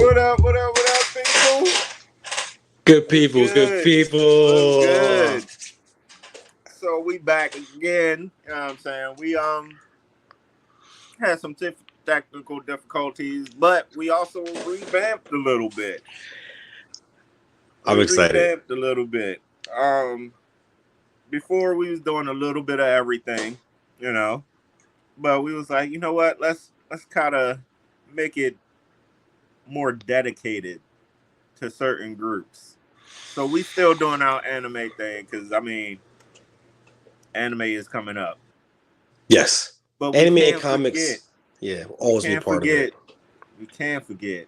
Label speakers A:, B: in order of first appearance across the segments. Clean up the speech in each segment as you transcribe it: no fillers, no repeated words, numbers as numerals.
A: What up? What up? What up, people?
B: Good
A: What's
B: people, good
A: good? What's
B: people.
A: good? So we back again. You know what I'm saying? We had some technical difficulties, but we also revamped a little bit.
B: I'm excited.
A: Before we was doing a little bit of everything, you know, but we was like, you know what? Let's kind of make it more dedicated to certain groups. So we still doing our anime thing because anime is coming up.
B: Yes.
A: But we
B: Anime and
A: can't forget.
B: comics, yeah, will
A: We
B: always be
A: can't
B: part of it.
A: forget. We can't forget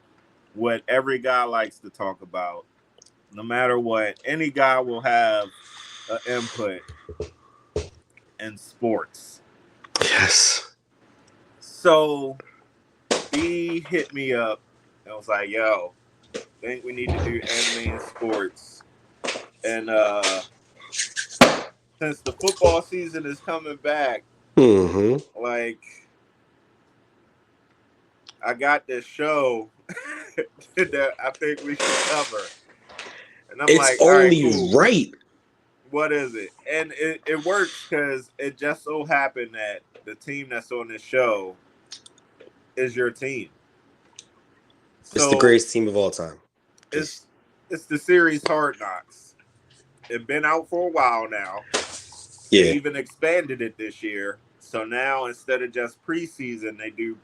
A: what every guy likes to talk about. No matter what, any guy will have an input in sports.
B: Yes.
A: So B hit me up and was like, "Yo, think we need to do anime and sports." And since the football season is coming back, like I got this show that I think we should cover. And I'm
B: It's
A: like,
B: only
A: all right, cool.
B: right.
A: What is it? And it works because it just so happened that the team that's on this show is your team.
B: It's the greatest team of all time.
A: It's the series Hard Knocks. It's been out for a while now.
B: Yeah.
A: They even expanded it this year. So now instead of just preseason, they do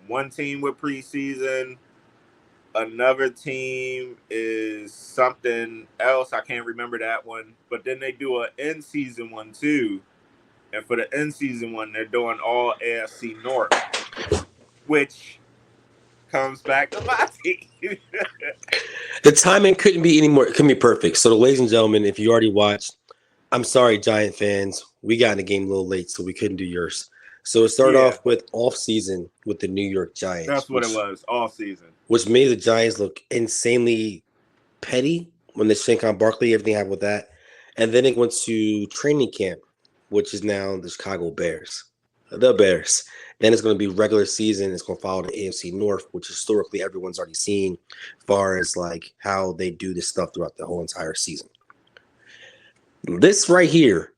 A: one team with preseason. Another team is something else. I can't remember that one. But then they do an in-season one too. And for the in-season one, they're doing all AFC North, which comes back to my team.
B: The timing couldn't be perfect. So, ladies and gentlemen, if you already watched, I'm sorry, Giant fans. We got in the game a little late, so we couldn't do yours. So it started off with off-season with the New York Giants.
A: That's what it was, off-season.
B: Which made the Giants look insanely petty when the Saquon Barkley, everything happened with that. And then it went to training camp, which is now the Chicago Bears. The Bears. Then it's going to be regular season. It's going to follow the AFC North, which historically everyone's already seen as far as like how they do this stuff throughout the whole entire season. This right here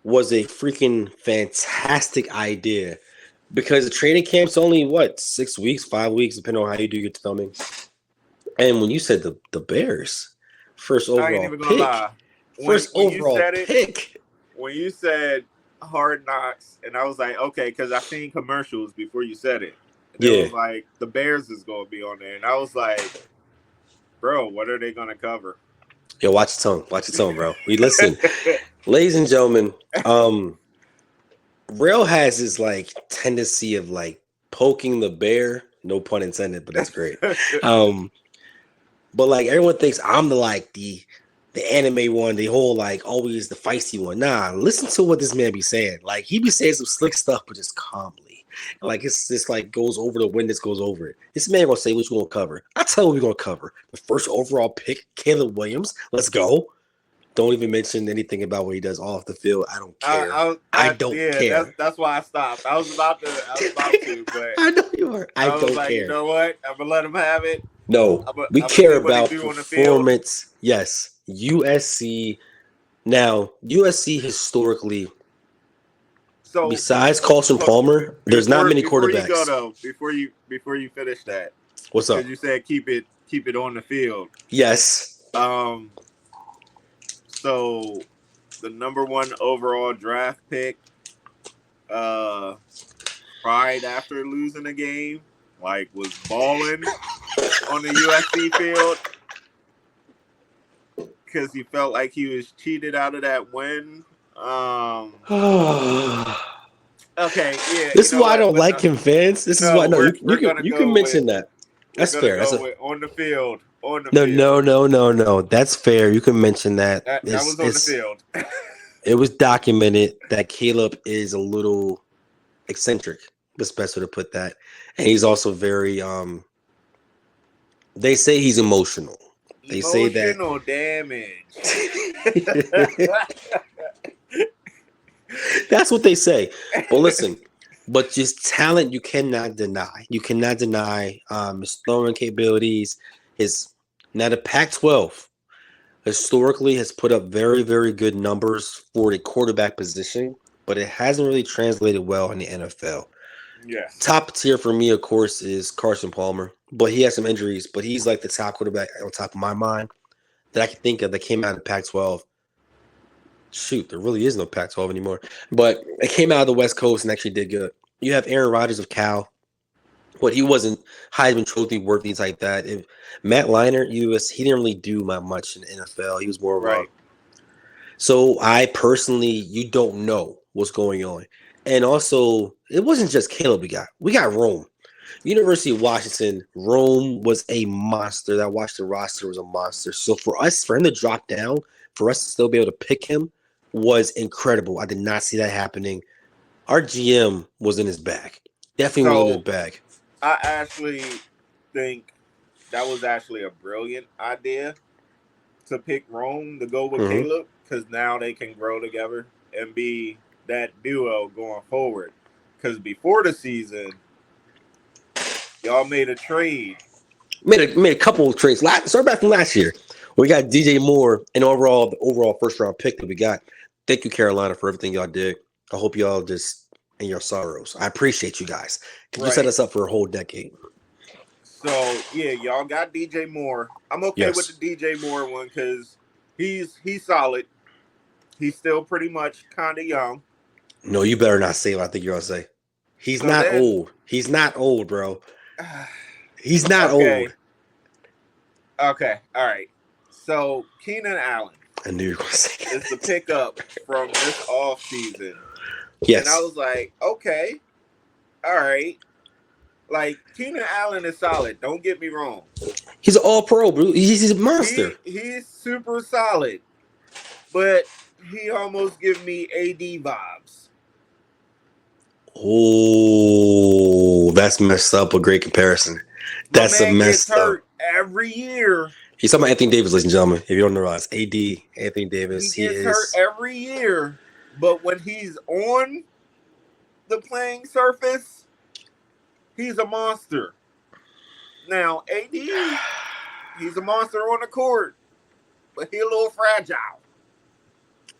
B: was a freaking fantastic idea because the training camp's only 6 weeks, 5 weeks, depending on how you do your filming. And when you said the Bears, first overall pick, I ain't even gonna lie.
A: When you said Hard Knocks, and I was like, okay, because I seen commercials before you said it. And it was like the Bears is gonna be on there, and I was like, bro, what are they gonna cover?
B: Yo, watch your tone, bro. We listen, ladies and gentlemen. Rail has this like tendency of like poking the bear, no pun intended, but that's great. But like everyone thinks I'm the anime one, the whole like always the feisty one. Nah, listen to what this man be saying. Like he be saying some slick stuff, but just calmly. Like it's just like goes over the wind, this goes over it. This man gonna say what you gonna cover. I tell you what we're gonna cover. The first overall pick, Caleb Williams. Let's go. Don't even mention anything about what he does off the field. I don't care. I don't care.
A: That's why I stopped. I was about to, but
B: I know you are. I don't care.
A: You know what? I'm gonna let him have it.
B: No, we care about performance. Yes, USC. Now, USC historically, so besides Carson Palmer, there's not many quarterbacks.
A: Before you finish that,
B: what's up?
A: Because you said keep it on the field.
B: Yes.
A: So the number 1 overall draft pick, right after losing a game, like was balling on the USC field because he felt like he was cheated out of that win. Okay, yeah.
B: This is why I don't like him, fans. This is why you can mention that. That's fair.
A: On the field.
B: No. That's fair. You can mention that.
A: That was on the field.
B: It was documented that Caleb is a little eccentric. That's the best way to put that. And he's also very they say he's emotional. They say that
A: emotional damage.
B: That's what they say. But listen, But just talent, you cannot deny. You cannot deny his throwing capabilities. His now the Pac-12 historically has put up very, very good numbers for the quarterback position, but it hasn't really translated well in the NFL.
A: Yes.
B: Top tier for me, of course, is Carson Palmer, but he has some injuries. But he's like the top quarterback on top of my mind that I can think of that came out of the Pac-12. Shoot, there really is no Pac-12 anymore. But it came out of the West Coast and actually did good. You have Aaron Rodgers of Cal, but he wasn't Heisman Trophy worthy like that. Matt Leinart, he didn't really do much in the NFL. He was more of a.
A: Right.
B: So I personally, you don't know what's going on, and also it wasn't just Caleb. We got Rome, University of Washington. Rome was a monster. That Washington roster was a monster. So for him to drop down, for us to still be able to pick him was incredible. I did not see that happening. Our GM was in his bag. Definitely was in his bag.
A: I actually think that was actually a brilliant idea to pick Rome to go with Caleb, because now they can grow together and be that duo going forward. Because before the season, y'all made a trade.
B: Made a couple of trades. Start back from last year. We got DJ Moore and the overall first round pick that we got. Thank you, Carolina, for everything y'all did. I hope y'all just in your sorrows. I appreciate you guys. You set us up for a whole decade.
A: So yeah, y'all got DJ Moore. I'm okay with the DJ Moore one because he's solid. He's still pretty much kind of young.
B: No, you better not say what I think you're gonna say. He's not old. He's not old, bro. He's not old.
A: Okay, all right. So Keenan Allen.
B: I knew you were gonna say that.
A: It's the pickup from this off season.
B: Yes.
A: And I was like, okay, all right. Like, Keenan Allen is solid. Don't get me wrong.
B: He's an all-pro, bro. He's a monster.
A: He's super solid. But he almost gives me AD vibes.
B: Oh, that's messed up. A great comparison. That's a messed up. Hurt
A: every year.
B: He's talking about Anthony Davis, ladies and gentlemen. If you don't know, it's AD, Anthony Davis.
A: He gets hurt every year. But when he's on the playing surface, he's a monster. Now, AD, he's a monster on the court, but he's a little fragile.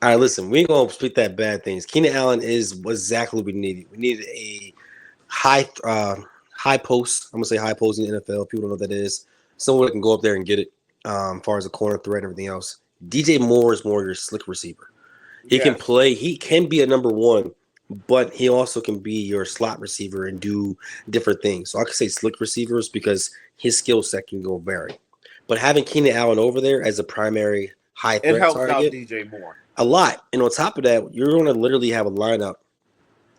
B: All right, listen, we ain't going to speak that bad things. Keenan Allen is exactly what we needed. We needed a high post. I'm going to say high post in the NFL. People don't know what that is. Someone that can go up there and get it as far as a corner threat and everything else. DJ Moore is more your slick receiver. He can play. He can be a number one, but he also can be your slot receiver and do different things. So I could say slick receivers because his skill set can go vary. But having Keenan Allen over there as a primary high threat
A: helps
B: target,
A: out DJ Moore
B: a lot. And on top of that, you're going to literally have a lineup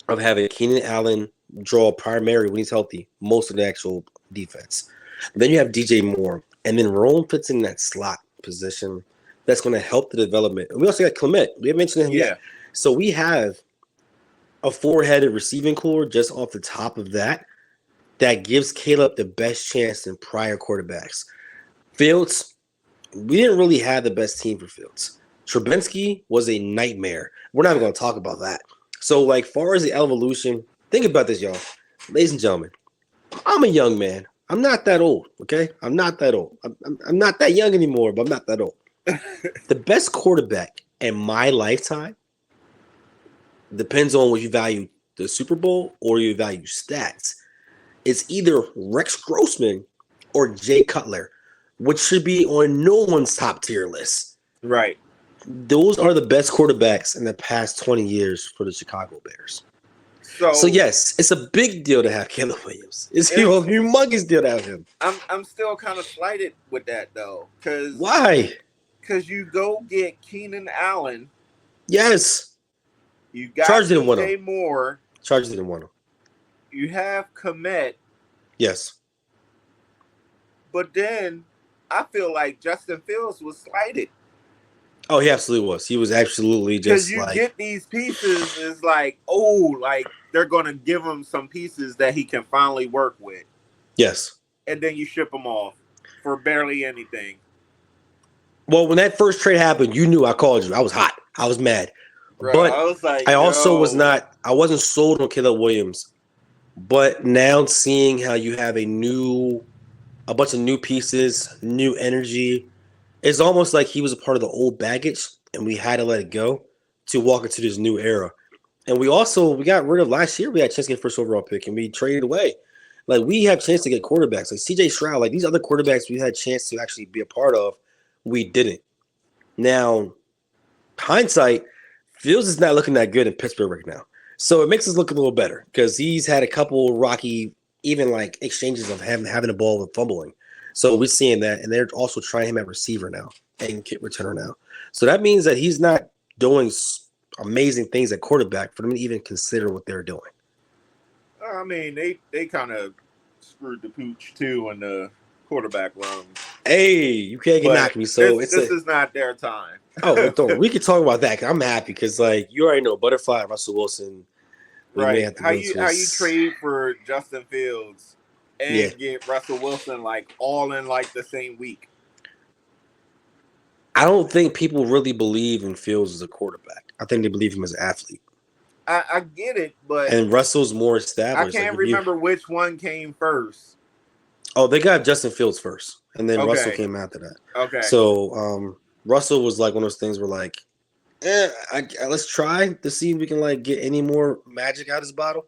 B: of having Keenan Allen draw primary when he's healthy, most of the actual defense. Then you have DJ Moore, and then Rome fits in that slot position. That's going to help the development. And we also got Clement. We haven't mentioned him yet. So we have a four-headed receiving core just off the top of that gives Caleb the best chance in prior quarterbacks. Fields, we didn't really have the best team for Fields. Trubinsky was a nightmare. We're not even going to talk about that. So, like, far as the evolution, think about this, y'all. Ladies and gentlemen, I'm a young man. I'm not that old, okay? I'm not that old. I'm not that young anymore, but I'm not that old. The best quarterback in my lifetime depends on what you value, the Super Bowl or you value stats. It's either Rex Grossman or Jay Cutler, which should be on no one's top tier list.
A: Right.
B: Those are the best quarterbacks in the past 20 years for the Chicago Bears. So yes, it's a big deal to have Caleb Williams. It's a humongous deal to have him.
A: I'm still kind of slighted with that though.
B: Why?
A: Because you go get Keenan Allen.
B: Yes.
A: You got DJ Moore.
B: Chargers didn't want him.
A: You have Komet.
B: Yes.
A: But then I feel like Justin Fields was slighted.
B: Oh, he absolutely was. He was absolutely just
A: because you get these pieces. It's like, like they're going to give him some pieces that he can finally work with.
B: Yes.
A: And then you ship them off for barely anything.
B: Well, when that first trade happened, you knew I called you. I was hot. I was mad.
A: Bro,
B: but
A: I was like,
B: I also was not. I wasn't sold on Caleb Williams But now seeing how you have a bunch of new pieces, new energy, it's almost like he was a part of the old baggage and we had to let it go to walk into this new era. And we got rid of last year. We had a chance to get first overall pick, and we traded away. Like we have a chance to get quarterbacks, like C.J. Stroud, like these other quarterbacks we had a chance to actually be a part of. We didn't. Now, hindsight, Fields is not looking that good in Pittsburgh right now, so it makes us look a little better because he's had a couple rocky, even like exchanges of having the ball with fumbling. So we're seeing that, and they're also trying him at receiver now and kick returner now. So that means that he's not doing amazing things at quarterback for them to even consider what they're doing.
A: I mean, they kind of screwed the pooch too in the quarterback room.
B: Hey, you can't get knocked me. So
A: this is not their time.
B: We can talk about that. I'm happy because, like, you already know, Butterfly, Russell Wilson.
A: Right? How you trade for Justin Fields and get Russell Wilson like all in like the same week?
B: I don't think people really believe in Fields as a quarterback. I think they believe him as an athlete.
A: I get it, but
B: and Russell's more established.
A: I can't remember which one came first.
B: Oh, they got Justin Fields first, and then Russell came after that.
A: Okay.
B: So Russell was like one of those things where like, let's try to see if we can like get any more magic out of his bottle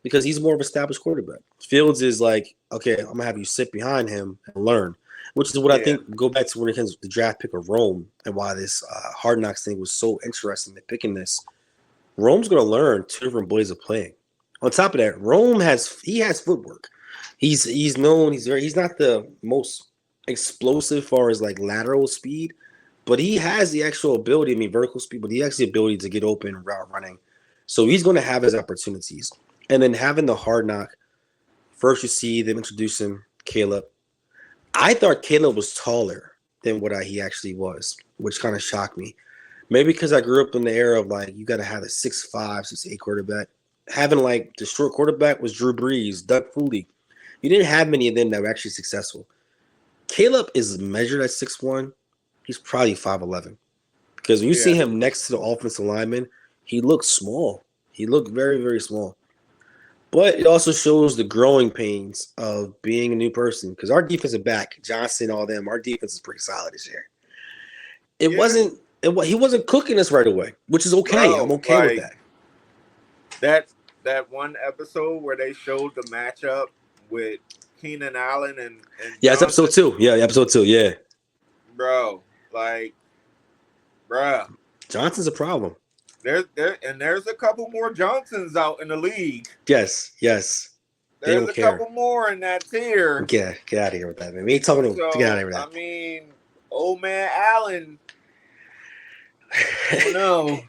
B: because he's more of an established quarterback. Fields is like, okay, I'm gonna have you sit behind him and learn, which is what I think go back to when it comes to the draft pick of Rome and why this Hard Knocks thing was so interesting in picking this. Rome's going to learn two different ways of playing. On top of that, Rome has footwork. He's known. He's not the most explosive far as like lateral speed, but he has the actual ability. I mean, vertical speed, but he has the ability to get open route running. So he's going to have his opportunities. And then having the Hard Knock, first you see them introducing Caleb. I thought Caleb was taller than what he actually was, which kind of shocked me. Maybe because I grew up in the era of like you got to have a 6'5", 6'8" quarterback. Having like the short quarterback was Drew Brees, Doug Flutie. You didn't have many of them that were actually successful. Caleb is measured at 6'1". He's probably 5'11". Because when you see him next to the offensive lineman, he looks small. He looked very, very small. But it also shows the growing pains of being a new person. Because our defensive back, Johnson, all them, our defense is pretty solid this year. He wasn't cooking us right away, which is okay. I'm okay with
A: that. That one episode where they showed the matchup with Keenan Allen and
B: it's episode 2. Yeah, episode 2. Yeah,
A: bro,
B: Johnson's a problem.
A: There's a couple more Johnsons out in the league.
B: Yes.
A: There's a couple more in that tier.
B: Get out of here with that, man. We ain't talking to get out of here with that.
A: I mean, old man Allen. I don't know.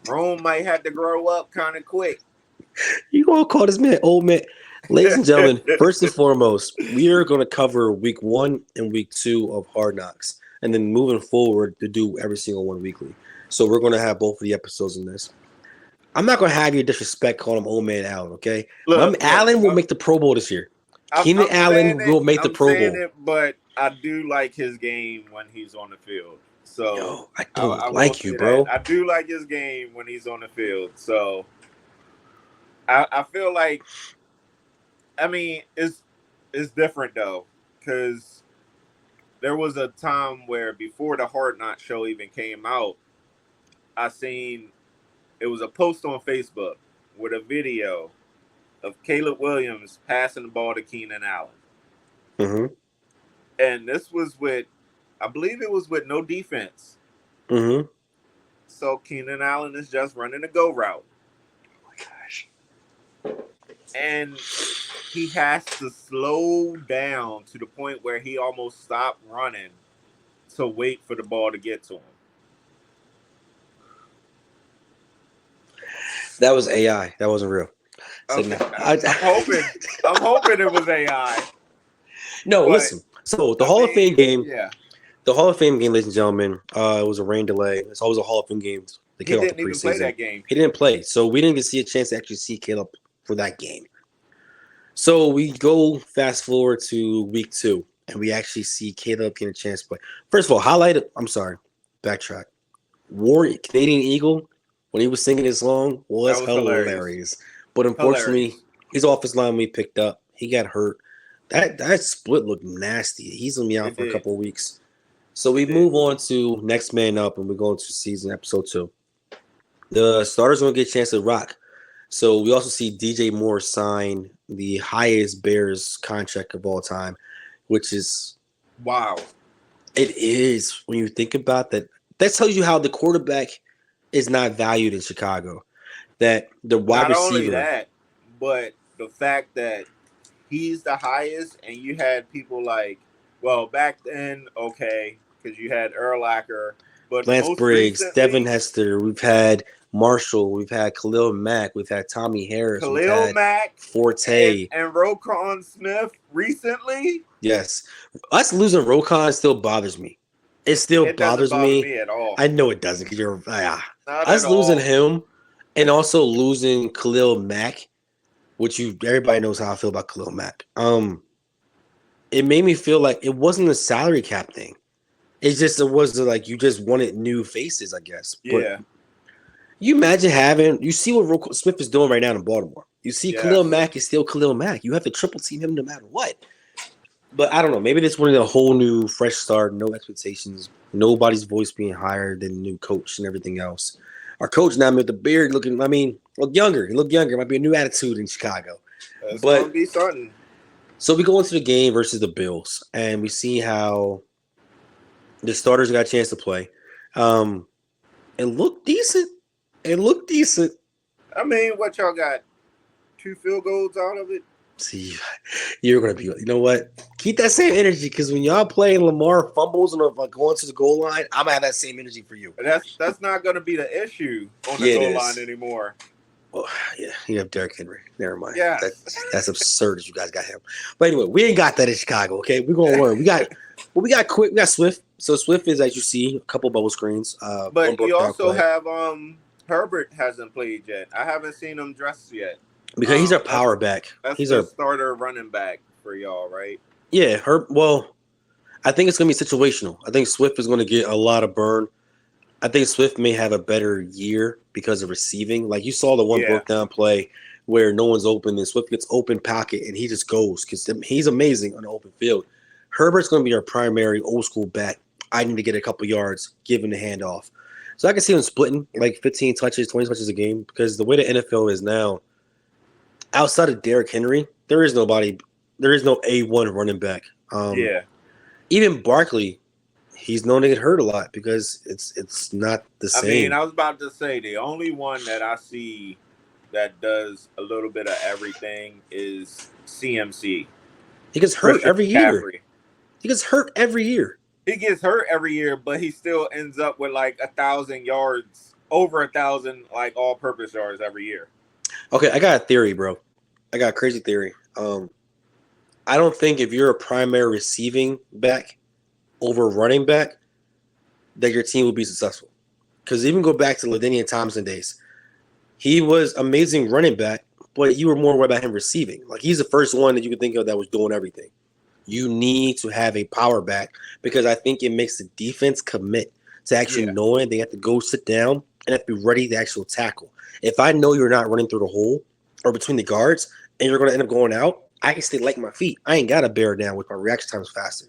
A: Rome might have to grow up kind of quick.
B: You gonna call this man old man? Ladies and gentlemen, first and foremost, we are going to cover week 1 and week 2 of Hard Knocks, and then moving forward to do every single one weekly. So we're going to have both of the episodes in this. I'm not going to have you disrespect calling him old man Allen, okay? Allen will make the Pro Bowl this year. Keenan Allen will make the Pro Bowl.
A: But I do like his game when he's on the field. So
B: I don't like you, bro.
A: I do like his game when he's on the field. So I feel like, I mean, it's different though, because there was a time where before the Hard Knock show even came out, I seen it was a post on Facebook with a video of Caleb Williams passing the ball to Keenan Allen.
B: Mm-hmm.
A: And this was I believe it was with no defense.
B: Mm-hmm.
A: So Keenan Allen is just running a go route.
B: Oh my gosh.
A: And he has to slow down to the point where he almost stopped running to wait for the ball to get to him.
B: That was AI. That wasn't real. So
A: okay. I'm hoping it was AI.
B: No, listen. So the Hall of Fame game. Yeah. The Hall of Fame game, ladies and gentlemen, it was a rain delay. It's always a Hall of Fame game.
A: He didn't even play that game.
B: He didn't play. So we didn't get to see a chance to actually see Caleb for that game. So we go fast forward to week 2, and we actually see Caleb getting a chance to play. First of all, backtrack. Canadian Eagle, when he was singing his song, was hilarious. But unfortunately, His offensive line we picked up. He got hurt. That split looked nasty. He's gonna be out
A: It
B: for a
A: did.
B: couple of weeks. So we
A: It did.
B: move on to next man up, and we go into season episode 2. The starters gonna get a chance to rock. So we also see DJ Moore sign the highest Bears contract of all time, which is
A: Wow.
B: it is when you think about that. That tells you how the quarterback is not valued in Chicago. That the wide
A: Not only
B: receiver.
A: that, but the fact that he's the highest, and you had people like, well, back then, okay, because you had Urlacher, but
B: Lance
A: most
B: Briggs,
A: recently,
B: Devin Hester, we've had Marshall, we've had Khalil Mack, we've had Tommy Harris, we've
A: Khalil
B: had
A: Mack
B: Forte.
A: and Roquan Smith recently.
B: Yes. Us losing Roquan still bothers me. It still
A: It
B: bothers
A: doesn't bother
B: me.
A: me at all.
B: I know it doesn't because you're
A: Not
B: us
A: at
B: losing
A: all.
B: him and also losing Khalil Mack, which everybody knows how I feel about Khalil Mack. It made me feel like it wasn't a salary cap thing. It was like you just wanted new faces, I guess. But
A: Yeah.
B: you imagine you see what Roquan Smith is doing right now in Baltimore. You see
A: Yes.
B: Khalil Mack is still Khalil Mack. You have to triple team him no matter what. But I don't know. Maybe this wanted a whole new, fresh start, no expectations, nobody's voice being higher than the new coach and everything else. Our coach now with the beard look younger. He looked younger. It might be a new attitude in Chicago.
A: It's
B: But-
A: gonna be something.
B: So we go into the game versus the Bills, and we see how the starters got a chance to play. It looked decent.
A: I mean, what y'all got? 2 field goals out of it.
B: See, you're gonna be. You know what? Keep that same energy because when y'all play and Lamar fumbles and going to the goal line, I'm gonna have that same energy for you.
A: That's not gonna be the issue on the
B: Yeah, it
A: goal
B: is.
A: line anymore.
B: Oh, yeah, you have Derrick Henry. Never mind.
A: Yeah.
B: That's absurd that you guys got him. But anyway, we ain't got that in Chicago. Okay, we're gonna learn. We got quick. We got Swift. So Swift is, as you see, a couple bubble screens. One
A: But
B: broke
A: you
B: down
A: also
B: play.
A: have Herbert hasn't played yet. I haven't seen him dressed yet.
B: because he's our power back.
A: That's
B: He's
A: the
B: our
A: starter running back for y'all, right?
B: yeah. Well, I think it's gonna be situational. I think Swift is gonna get a lot of burn. I think Swift may have a better year because of receiving. Like you saw the one
A: Yeah.
B: broke down play where no one's open and Swift gets open pocket and he just goes because he's amazing on the open field. Herbert's going to be our primary old school back. I need to get a couple yards, give him the handoff. So I can see him splitting like 15 touches, 20 touches a game because the way the NFL is now, outside of Derrick Henry, there is no A1 running back.
A: Yeah.
B: Even Barkley, he's known to get hurt a lot because it's not the
A: I
B: same.
A: mean, I was about to say the only one that I see that does a little bit of everything is CMC.
B: He gets hurt
A: Christian
B: every year.
A: McCaffrey.
B: He gets hurt every year.
A: He gets hurt every year, but he still ends up with like 1,000 yards, over 1,000 like all-purpose yards every year.
B: Okay, I got a theory, bro. I got a crazy theory. I don't think if you're a primary receiving back over running back, that your team will be successful. Because even go back to LaDainian Thompson days, he was amazing running back, but you were more worried about him receiving. Like he's the first one that you could think of that was doing everything. You need to have a power back because I think it makes the defense commit to actually knowing they have to go sit down and have to be ready to actually tackle. If I know you're not running through the hole or between the guards and you're going to end up going out, I can stay light my feet. I ain't got to bear down with my reaction times faster.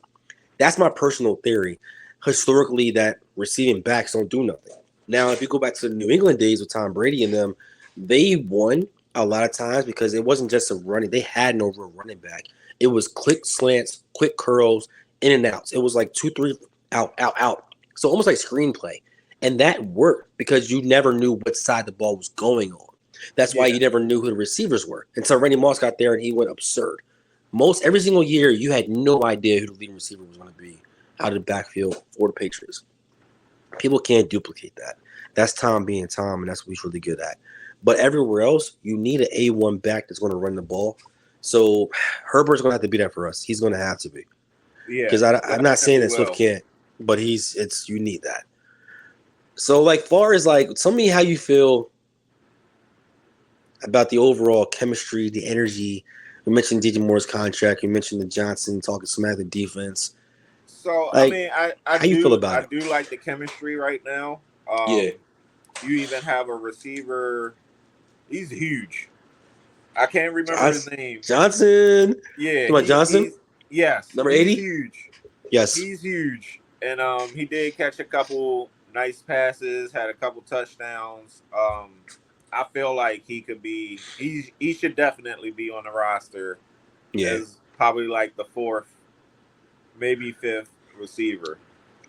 B: That's my personal theory. Historically, that receiving backs don't do nothing. Now, if you go back to the New England days with Tom Brady and them, they won a lot of times because it wasn't just a running. They had no real running back. It was quick slants, quick curls, in and outs. It was like 2, 3, out, out, out. So almost like screenplay. And that worked because you never knew what side the ball was going on. That's why you never knew who the receivers were. Until Randy Moss got there and he went absurd. Every single year, you had no idea who the leading receiver was going to be out of the backfield for the Patriots. People can't duplicate that. That's Tom being Tom, and that's what he's really good at. But everywhere else, you need an A1 back that's going to run the ball. So Herbert's going to have to be there for us. He's going to have to be.
A: Yeah.
B: Because I'm not saying that Swift can't, but you need that. So, like, far as, like, tell me how you feel about the overall chemistry, the energy. We mentioned DJ Moore's contract. You mentioned the Johnson talking smack the defense.
A: So,
B: Like,
A: I mean,
B: how you feel about it?
A: I do like the chemistry right now.
B: Yeah.
A: You even have a receiver. He's huge. I can't remember his name.
B: Johnson.
A: Yeah,
B: You about Johnson?
A: Yes,
B: Number
A: he's
B: 80?
A: huge.
B: Yes.
A: He's huge, and he did catch a couple nice passes, had a couple touchdowns. I feel like he should definitely be on the roster as probably like the fourth, maybe fifth receiver.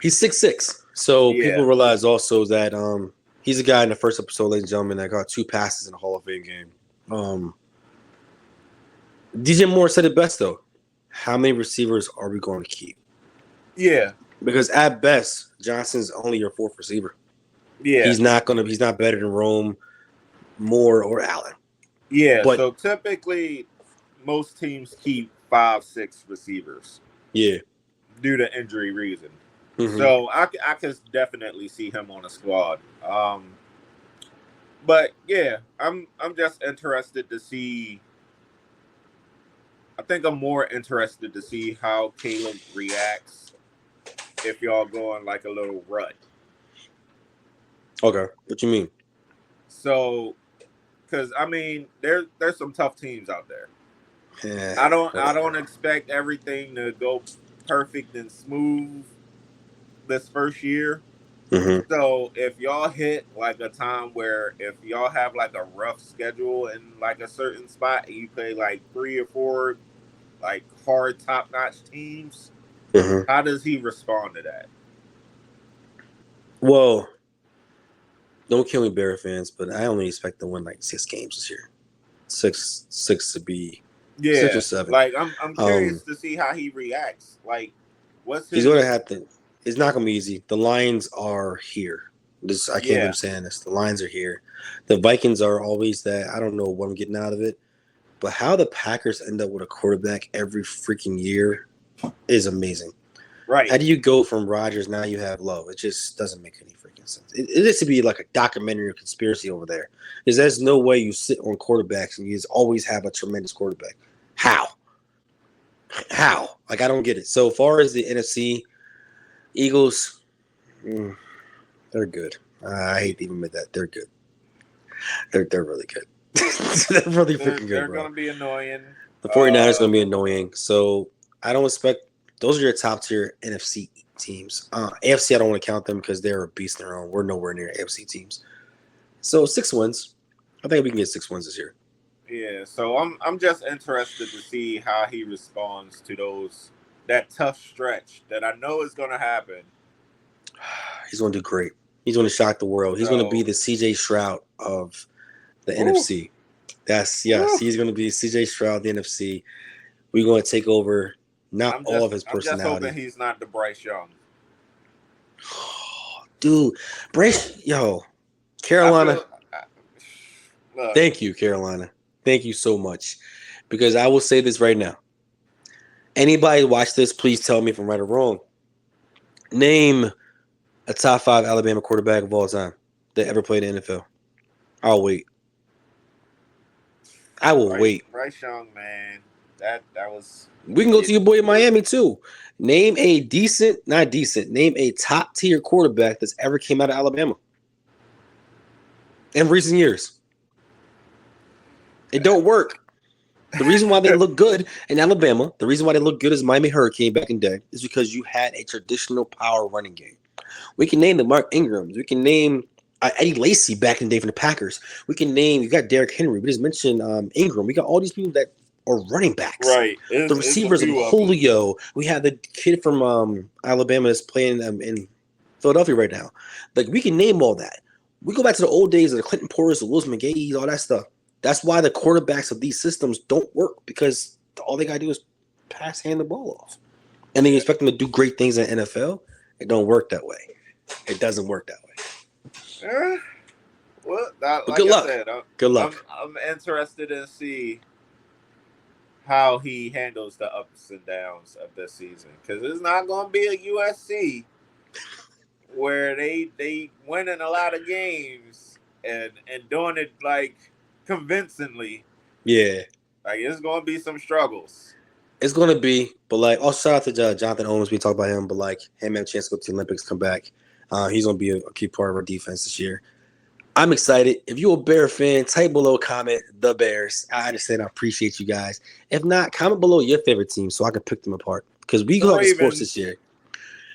B: He's 6'6", so people realize also that he's a guy in the first episode, ladies and gentlemen, that got 2 passes in the Hall of Fame game. DJ Moore said it best though. How many receivers are we going to keep?
A: Yeah,
B: because at best, Johnson's only your 4th receiver.
A: Yeah,
B: he's not better than Rome, Moore, or Allen.
A: Yeah, but, so typically most teams keep 5-6 receivers.
B: Yeah,
A: due to injury reason. Mm-hmm. So I could definitely see him on a squad. But yeah, I'm just interested to see. I think I'm more interested to see how Caleb reacts if y'all go on like a little rut.
B: Okay, what you mean?
A: So, because I mean, there's some tough teams out there. Yeah, I don't expect everything to go perfect and smooth this first year. Mm-hmm. So if y'all hit like a time where if y'all have like a rough schedule in like a certain spot and you play like 3 or 4 like hard top-notch teams, mm-hmm. How does he respond to that?
B: Well, don't kill me, Bear fans, but I only expect to win like 6 games this year. Six to be 6 or 7.
A: Like I'm curious to see how he reacts. Like, what's his...
B: He's gonna have to. It's not gonna be easy. The Lions are here. I can't believe saying this. The Lions are here. The Vikings are always that. I don't know what I'm getting out of it, but how the Packers end up with a quarterback every freaking year is amazing.
A: Right?
B: How do you go from Rodgers now you have Love? It just doesn't make any freaking sense. It needs to be like a documentary or conspiracy over there, because there's no way you sit on quarterbacks and you just always have a tremendous quarterback. How? Like, I don't get it. So far as the NFC, Eagles, they're good. I hate to even admit that. They're good. They're really good. They're really freaking good,
A: They're
B: bro.
A: going to be annoying.
B: The 49ers are going to be annoying. So I don't expect – those are your top-tier NFC teams. AFC, I don't want to count them because they're a beast in their own. We're nowhere near AFC teams. So 6 wins. I think we can get 6 wins this year.
A: Yeah, so I'm just interested to see how he responds to that tough stretch that I know is going to happen.
B: He's going to do great. He's going to shock the world. He's going to be the CJ Stroud of the NFC. He's going to be CJ Stroud of the NFC. We're going to take over all of his personality.
A: I'm just hoping he's not the Bryce Young.
B: Dude, Bryce, Carolina. Thank you, Carolina. Thank you so much. Because I will say this right now. Anybody watch this, please tell me if I'm right or wrong. Name a top 5 Alabama quarterback of all time that ever played in the NFL. I'll wait. I will wait.
A: Bryce Young, man. That was...
B: We can go to your boy in Miami, too. Name a name a top-tier quarterback that's ever came out of Alabama in recent years. It don't work. The reason why they look good in Alabama, the reason why they look good as Miami Hurricane back in the day, is because you had a traditional power running game. We can name the Mark Ingrams. We can name Eddie Lacy back in the day from the Packers. We can name, you got Derrick Henry. We just mentioned Ingram. We got all these people that are running backs.
A: Right.
B: The receivers of Julio. We have the kid from Alabama that's playing in Philadelphia right now. Like, we can name all that. We go back to the old days of the Clinton Portis, the Willis McGahee, all that stuff. That's why the quarterbacks of these systems don't work, because all they got to do is hand the ball off. And then you expect them to do great things in the NFL. It don't work that way. It doesn't work that way.
A: Well,
B: good luck. Good luck.
A: I'm interested to see how he handles the ups and downs of this season, because it's not going to be a USC where they winning a lot of games and doing it like convincingly.
B: Yeah.
A: Like, it's going to be some struggles.
B: It's going to be, but like, also shout out to Jonathan Owens. We talked about him, but like, him having a chance to go to the Olympics, come back. He's going to be a key part of our defense this year. I'm excited. If you're a Bear fan, type below, comment the Bears. I understand. I appreciate you guys. If not, comment below your favorite team so I can pick them apart. Because we
A: The
B: go to sports
A: Ravens.
B: this year.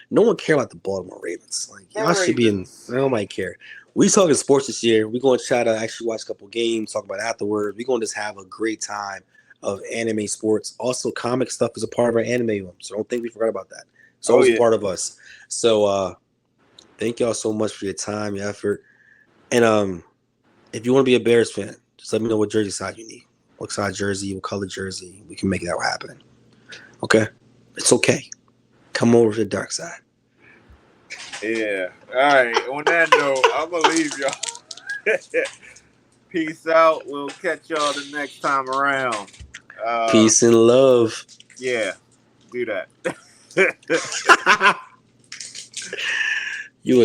B: No one care about the Baltimore Ravens. Like
A: The
B: y'all should be in.
A: Ravens.
B: Nobody care. We talking sports this year. We're going to try to actually watch a couple games, talk about it afterwards. We're going to just have a great time of anime sports. Also, comic stuff is a part of our anime room, so don't think we forgot about that. It's always a part of us. So thank y'all so much for your time, your effort. And if you want to be a Bears fan, just let me know what jersey size you need. What size jersey, what color jersey. We can make that happen. Okay? It's okay. Come over to the dark side.
A: Yeah. All right. On that note, I'm going to leave y'all. Peace out. We'll catch y'all the next time around.
B: Peace and love.
A: Yeah. Do that.